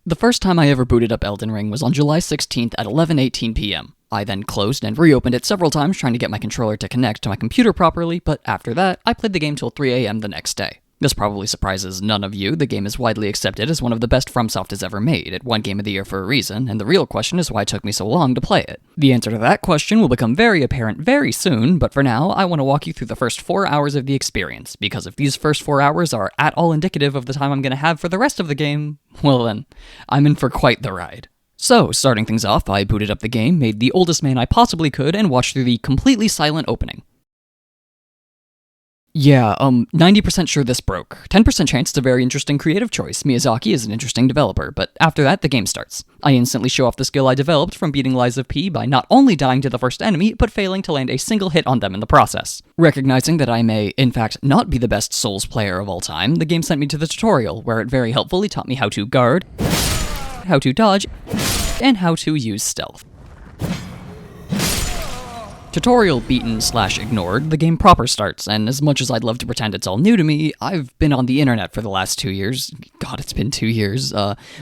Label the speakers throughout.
Speaker 1: The first time I ever booted up Elden Ring was on July 16th at 11:18 p.m. I then closed and reopened it several times trying to get my controller to connect to my computer properly, but after that, I played the game till 3 a.m. the next day. This probably surprises none of you. The game is widely accepted as one of the best FromSoft has ever made. It won Game of the Year for a reason, and the real question is why it took me so long to play it. The answer to that question will become very apparent very soon, but for now, I want to walk you through the first 4 hours of the experience, because if these first 4 hours are at all indicative of the time I'm going to have for the rest of the game, well then, I'm in for quite the ride. So, starting things off, I booted up the game, made the oldest man I possibly could, and watched through the completely silent opening. Yeah, 90% sure this broke. 10% chance it's a very interesting creative choice. Miyazaki is an interesting developer, but after that, the game starts. I instantly show off the skill I developed from beating Lies of P by not only dying to the first enemy, but failing to land a single hit on them in the process. Recognizing that I may, in fact, not be the best Souls player of all time, the game sent me to the tutorial, where it very helpfully taught me how to guard, how to dodge, and how to use stealth. Tutorial beaten/ignored, the game proper starts, and as much as I'd love to pretend it's all new to me, I've been on the internet for the last 2 years. God, it's been 2 years,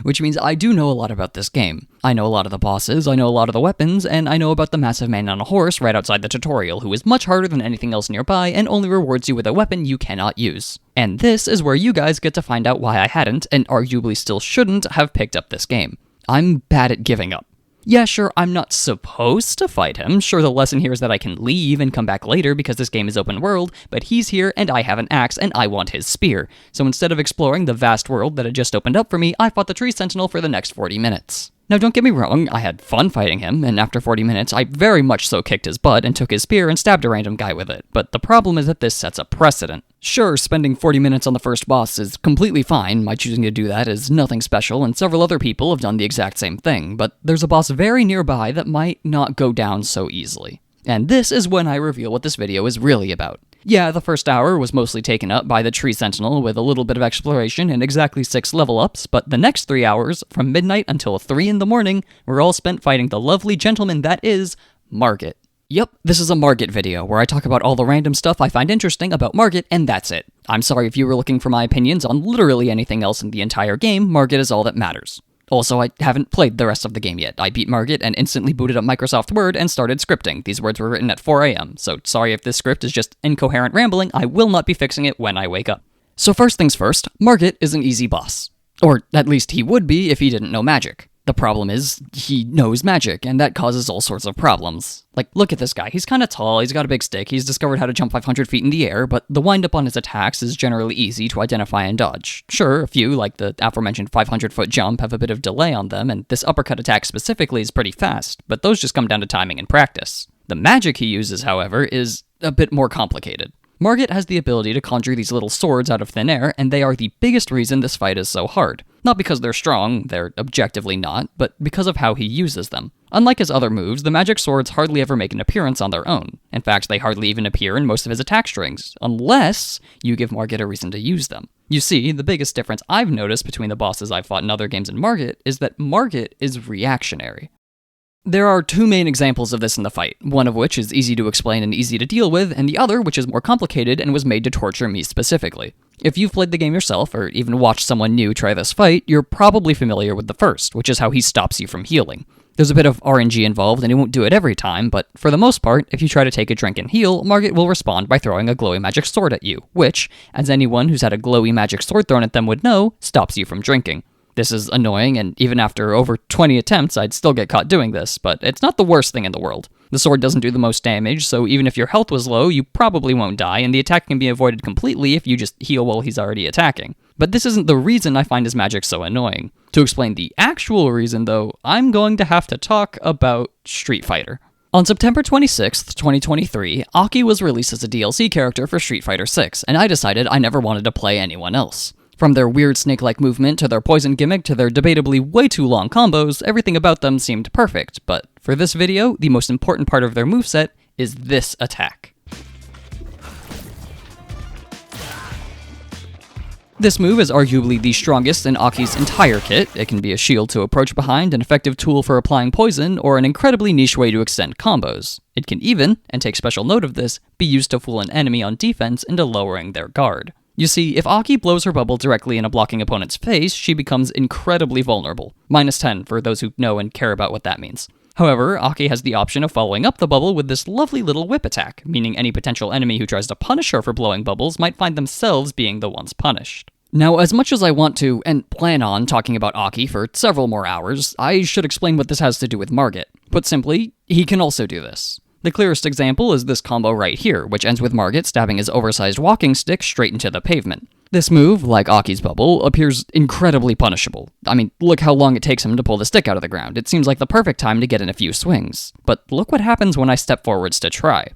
Speaker 1: which means I do know a lot about this game. I know a lot of the bosses, I know a lot of the weapons, and I know about the massive man on a horse right outside the tutorial, who is much harder than anything else nearby and only rewards you with a weapon you cannot use. And this is where you guys get to find out why I hadn't, and arguably still shouldn't, have picked up this game. I'm bad at giving up. Yeah, sure, I'm not supposed to fight him. Sure, the lesson here is that I can leave and come back later because this game is open world, but he's here and I have an axe and I want his spear. So instead of exploring the vast world that had just opened up for me, I fought the tree sentinel for the next 40 minutes. Now, don't get me wrong, I had fun fighting him, and after 40 minutes, I very much so kicked his butt and took his spear and stabbed a random guy with it, but the problem is that this sets a precedent. Sure, spending 40 minutes on the first boss is completely fine, my choosing to do that is nothing special, and several other people have done the exact same thing, but there's a boss very nearby that might not go down so easily. And this is when I reveal what this video is really about. Yeah, the first hour was mostly taken up by the tree sentinel with a little bit of exploration and exactly 6 level ups, but the next 3 hours, from midnight until 3 in the morning, were all spent fighting the lovely gentleman that is Margit. Yep, this is a Margit video, where I talk about all the random stuff I find interesting about Margit, and that's it. I'm sorry if you were looking for my opinions on literally anything else in the entire game, Margit is all that matters. Also, I haven't played the rest of the game yet. I beat Margit and instantly booted up Microsoft Word and started scripting. These words were written at 4 a.m., so sorry if this script is just incoherent rambling, I will not be fixing it when I wake up. So first things first, Margit is an easy boss. Or at least he would be if he didn't know magic. The problem is, he knows magic, and that causes all sorts of problems. Like, look at this guy, he's kinda tall, he's got a big stick, he's discovered how to jump 500 feet in the air, but the wind-up on his attacks is generally easy to identify and dodge. Sure, a few, like the aforementioned 500-foot jump, have a bit of delay on them, and this uppercut attack specifically is pretty fast, but those just come down to timing and practice. The magic he uses, however, is a bit more complicated. Margit has the ability to conjure these little swords out of thin air, and they are the biggest reason this fight is so hard. Not because they're strong, they're objectively not, but because of how he uses them. Unlike his other moves, the magic swords hardly ever make an appearance on their own. In fact, they hardly even appear in most of his attack strings, unless you give Margit a reason to use them. You see, the biggest difference I've noticed between the bosses I've fought in other games and Margit is that Margit is reactionary. There are 2 main examples of this in the fight, one of which is easy to explain and easy to deal with, and the other which is more complicated and was made to torture me specifically. If you've played the game yourself, or even watched someone new try this fight, you're probably familiar with the first, which is how he stops you from healing. There's a bit of RNG involved, and he won't do it every time, but for the most part, if you try to take a drink and heal, Margit will respond by throwing a glowy magic sword at you, which, as anyone who's had a glowy magic sword thrown at them would know, stops you from drinking. This is annoying, and even after over 20 attempts, I'd still get caught doing this, but it's not the worst thing in the world. The sword doesn't do the most damage, so even if your health was low, you probably won't die, and the attack can be avoided completely if you just heal while he's already attacking. But this isn't the reason I find his magic so annoying. To explain the actual reason, though, I'm going to have to talk about Street Fighter. On September 26th, 2023, Aki was released as a DLC character for Street Fighter 6, and I decided I never wanted to play anyone else. From their weird snake-like movement to their poison gimmick to their debatably way too long combos, everything about them seemed perfect, but for this video, the most important part of their moveset is this attack. This move is arguably the strongest in Aki's entire kit. It can be a shield to approach behind, an effective tool for applying poison, or an incredibly niche way to extend combos. It can even, and take special note of this, be used to fool an enemy on defense into lowering their guard. You see, if Aki blows her bubble directly in a blocking opponent's face, she becomes incredibly vulnerable. -10 for those who know and care about what that means. However, Aki has the option of following up the bubble with this lovely little whip attack, meaning any potential enemy who tries to punish her for blowing bubbles might find themselves being the ones punished. Now, as much as I want to, and plan on, talking about Aki for several more hours, I should explain what this has to do with Margit. Put simply, he can also do this. The clearest example is this combo right here, which ends with Margit stabbing his oversized walking stick straight into the pavement. This move, like Aki's bubble, appears incredibly punishable. I mean, look how long it takes him to pull the stick out of the ground. It seems like the perfect time to get in a few swings. But look what happens when I step forwards to try.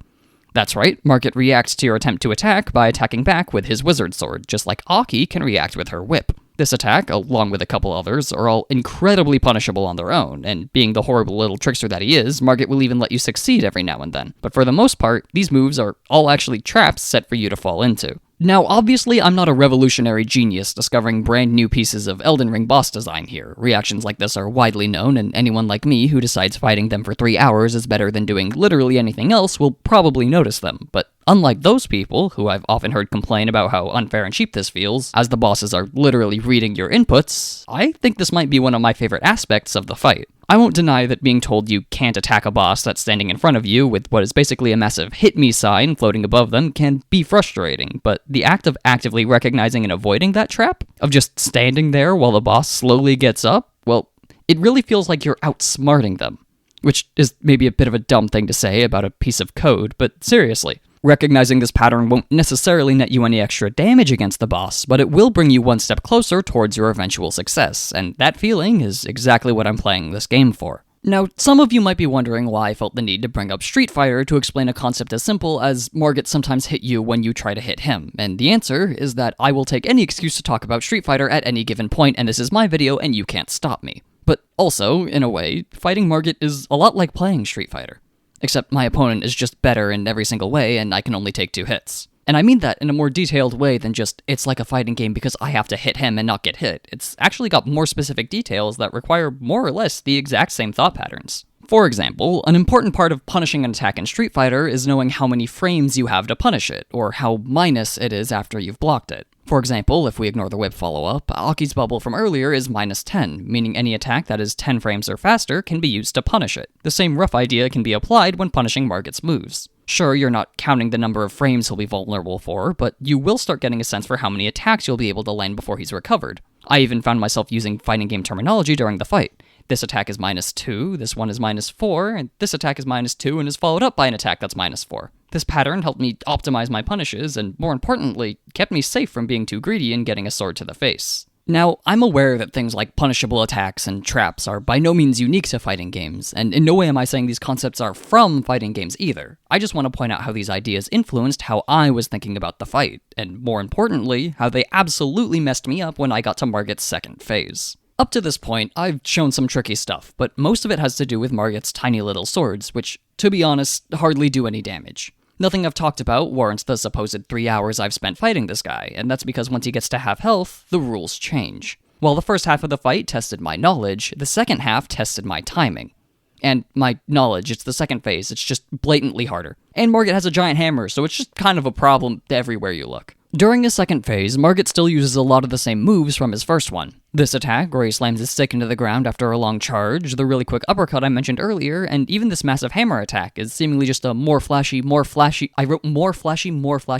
Speaker 1: That's right, Margit reacts to your attempt to attack by attacking back with his wizard sword, just like Aki can react with her whip. This attack, along with a couple others, are all incredibly punishable on their own, and being the horrible little trickster that he is, Margit will even let you succeed every now and then. But for the most part, these moves are all actually traps set for you to fall into. Now, obviously, I'm not a revolutionary genius discovering brand new pieces of Elden Ring boss design here. Reactions like this are widely known, and anyone like me who decides fighting them for 3 hours is better than doing literally anything else will probably notice them. But unlike those people, who I've often heard complain about how unfair and cheap this feels, as the bosses are literally reading your inputs, I think this might be one of my favorite aspects of the fight. I won't deny that being told you can't attack a boss that's standing in front of you with what is basically a massive hit me sign floating above them can be frustrating, but the act of actively recognizing and avoiding that trap, of just standing there while the boss slowly gets up, well, it really feels like you're outsmarting them. Which is maybe a bit of a dumb thing to say about a piece of code, but seriously. Recognizing this pattern won't necessarily net you any extra damage against the boss, but it will bring you one step closer towards your eventual success, and that feeling is exactly what I'm playing this game for. Now, some of you might be wondering why I felt the need to bring up Street Fighter to explain a concept as simple as Margit sometimes hit you when you try to hit him, and the answer is that I will take any excuse to talk about Street Fighter at any given point, and this is my video and you can't stop me. But also, in a way, fighting Margit is a lot like playing Street Fighter. Except my opponent is just better in every single way, and I can only take 2 hits. And I mean that in a more detailed way than just, it's like a fighting game because I have to hit him and not get hit. It's actually got more specific details that require more or less the exact same thought patterns. For example, an important part of punishing an attack in Street Fighter is knowing how many frames you have to punish it, or how minus it is after you've blocked it. For example, if we ignore the whip follow-up, Aki's bubble from earlier is -10, meaning any attack that is 10 frames or faster can be used to punish it. The same rough idea can be applied when punishing Margit's moves. Sure, you're not counting the number of frames he'll be vulnerable for, but you will start getting a sense for how many attacks you'll be able to land before he's recovered. I even found myself using fighting game terminology during the fight. This attack is -2, this one is -4, and this attack is -2 and is followed up by an attack that's -4. This pattern helped me optimize my punishes, and more importantly, kept me safe from being too greedy and getting a sword to the face. Now, I'm aware that things like punishable attacks and traps are by no means unique to fighting games, and in no way am I saying these concepts are from fighting games either. I just want to point out how these ideas influenced how I was thinking about the fight, and more importantly, how they absolutely messed me up when I got to Margit's second phase. Up to this point, I've shown some tricky stuff, but most of it has to do with Margit's tiny little swords, which, to be honest, hardly do any damage. Nothing I've talked about warrants the supposed 3 hours I've spent fighting this guy, and that's because once he gets to half health, the rules change. While the first half of the fight tested my knowledge, the second half tested my timing. And my knowledge, it's the second phase, it's just blatantly harder. And Margit has a giant hammer, so it's just kind of a problem everywhere you look. During his second phase, Margit still uses a lot of the same moves from his first one. This attack, where he slams his stick into the ground after a long charge, the really quick uppercut I mentioned earlier, and even this massive hammer attack is seemingly just a more flashy, I wrote more flashy,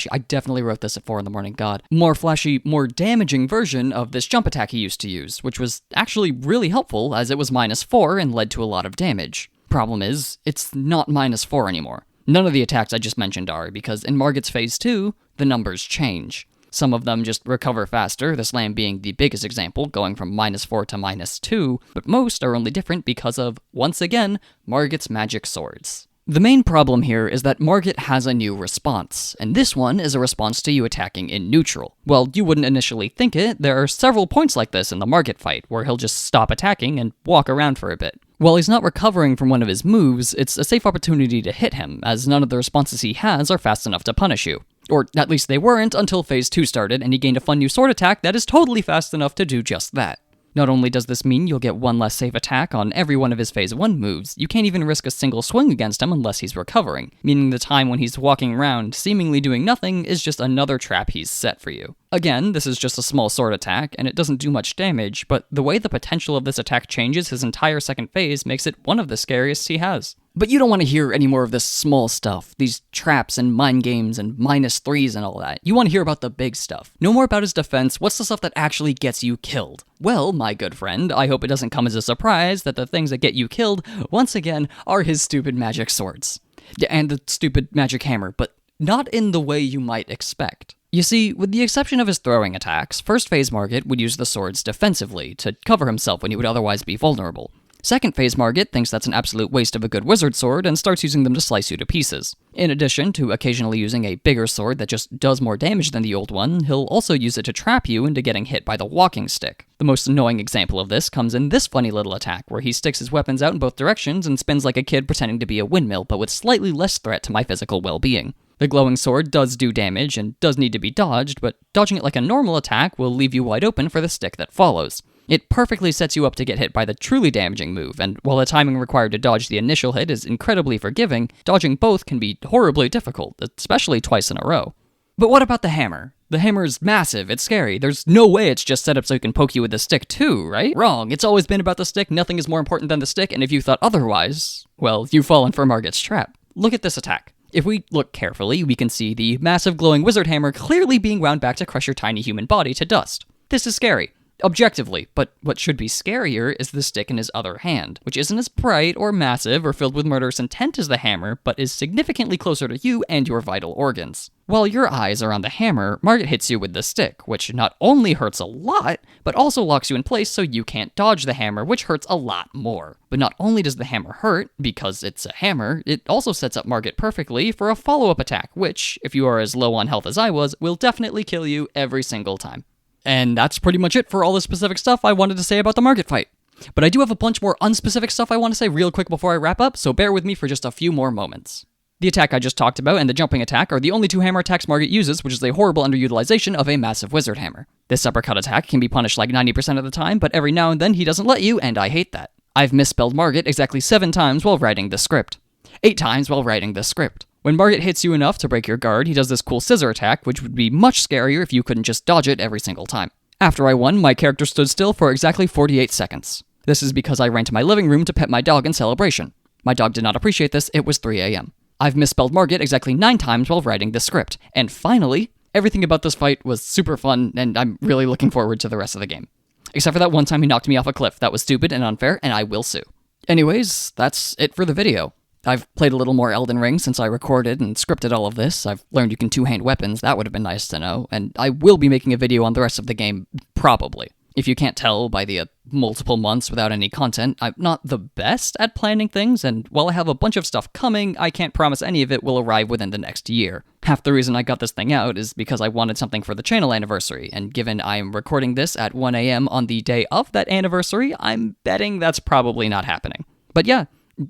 Speaker 1: I definitely wrote this at 4 in the morning, god. More flashy, more damaging version of this jump attack he used to use, which was actually really helpful as it was -4 and led to a lot of damage. Problem is, it's not -4 anymore. None of the attacks I just mentioned are, because in Margit's phase 2, the numbers change. Some of them just recover faster, the slam being the biggest example, going from -4 to -2, but most are only different because of, once again, Margit's magic swords. The main problem here is that Margit has a new response, and this one is a response to you attacking in neutral. While you wouldn't initially think it, there are several points like this in the Margit fight, where he'll just stop attacking and walk around for a bit. While he's not recovering from one of his moves, it's a safe opportunity to hit him, as none of the responses he has are fast enough to punish you. Or at least they weren't until phase 2 started and he gained a fun new sword attack that is totally fast enough to do just that. Not only does this mean you'll get one less safe attack on every one of his phase 1 moves, you can't even risk a single swing against him unless he's recovering, meaning the time when he's walking around seemingly doing nothing is just another trap he's set for you. Again, this is just a small sword attack, and it doesn't do much damage, but the way the potential of this attack changes his entire second phase makes it one of the scariest he has. But you don't want to hear any more of this small stuff, these traps and mind games and -3s and all that. You want to hear about the big stuff. No more about his defense, what's the stuff that actually gets you killed? Well, my good friend, I hope it doesn't come as a surprise that the things that get you killed, once again, are his stupid magic swords. And the stupid magic hammer, but not in the way you might expect. You see, with the exception of his throwing attacks, first phase Margit would use the swords defensively, to cover himself when he would otherwise be vulnerable. Second phase Margit thinks that's an absolute waste of a good wizard sword and starts using them to slice you to pieces. In addition to occasionally using a bigger sword that just does more damage than the old one, he'll also use it to trap you into getting hit by the walking stick. The most annoying example of this comes in this funny little attack, where he sticks his weapons out in both directions and spins like a kid pretending to be a windmill, but with slightly less threat to my physical well-being. The glowing sword does do damage and does need to be dodged, but dodging it like a normal attack will leave you wide open for the stick that follows. It perfectly sets you up to get hit by the truly damaging move, and while the timing required to dodge the initial hit is incredibly forgiving, dodging both can be horribly difficult, especially twice in a row. But what about the hammer? The hammer's massive, it's scary, there's no way it's just set up so it can poke you with the stick too, right? Wrong, it's always been about the stick, nothing is more important than the stick, and if you thought otherwise, well, you've fallen for Margit's trap. Look at this attack. If we look carefully, we can see the massive glowing wizard hammer clearly being wound back to crush your tiny human body to dust. This is scary. Objectively, but what should be scarier is the stick in his other hand, which isn't as bright or massive or filled with murderous intent as the hammer, but is significantly closer to you and your vital organs. While your eyes are on the hammer, Margit hits you with the stick, which not only hurts a lot, but also locks you in place so you can't dodge the hammer, which hurts a lot more. But not only does the hammer hurt, because it's a hammer, it also sets up Margit perfectly for a follow-up attack, which, if you are as low on health as I was, will definitely kill you every single time. And that's pretty much it for all the specific stuff I wanted to say about the Margit fight. But I do have a bunch more unspecific stuff I want to say real quick before I wrap up, so bear with me for just a few more moments. The attack I just talked about and the jumping attack are the only two hammer attacks Margit uses, which is a horrible underutilization of a massive wizard hammer. This uppercut attack can be punished like 90% of the time, but every now and then he doesn't let you, and I hate that. I've misspelled Margit exactly 7 times while writing the script. 8 times while writing the script. When Margit hits you enough to break your guard, he does this cool scissor attack, which would be much scarier if you couldn't just dodge it every single time. After I won, my character stood still for exactly 48 seconds. This is because I ran to my living room to pet my dog in celebration. My dog did not appreciate this, it was 3 a.m. I've misspelled Margit exactly 9 times while writing the script. And finally, everything about this fight was super fun, and I'm really looking forward to the rest of the game. Except for that one time he knocked me off a cliff. That was stupid and unfair, and I will sue. Anyways, that's it for the video. I've played a little more Elden Ring since I recorded and scripted all of this. I've learned you can two-hand weapons, that would have been nice to know, and I will be making a video on the rest of the game, probably. If you can't tell by the multiple months without any content, I'm not the best at planning things, and while I have a bunch of stuff coming, I can't promise any of it will arrive within the next year. Half the reason I got this thing out is because I wanted something for the channel anniversary, and given I'm recording this at 1 a.m. on the day of that anniversary, I'm betting that's probably not happening. But yeah,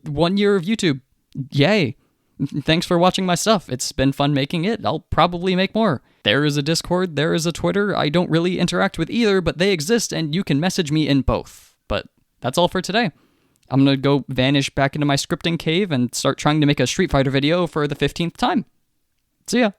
Speaker 1: 1 year of YouTube. Yay. Thanks for watching my stuff. It's been fun making it. I'll probably make more. There is a Discord, there is a Twitter. I don't really interact with either, but they exist and you can message me in both. But that's all for today. I'm gonna go vanish back into my scripting cave and start trying to make a Street Fighter video for the 15th time. See ya.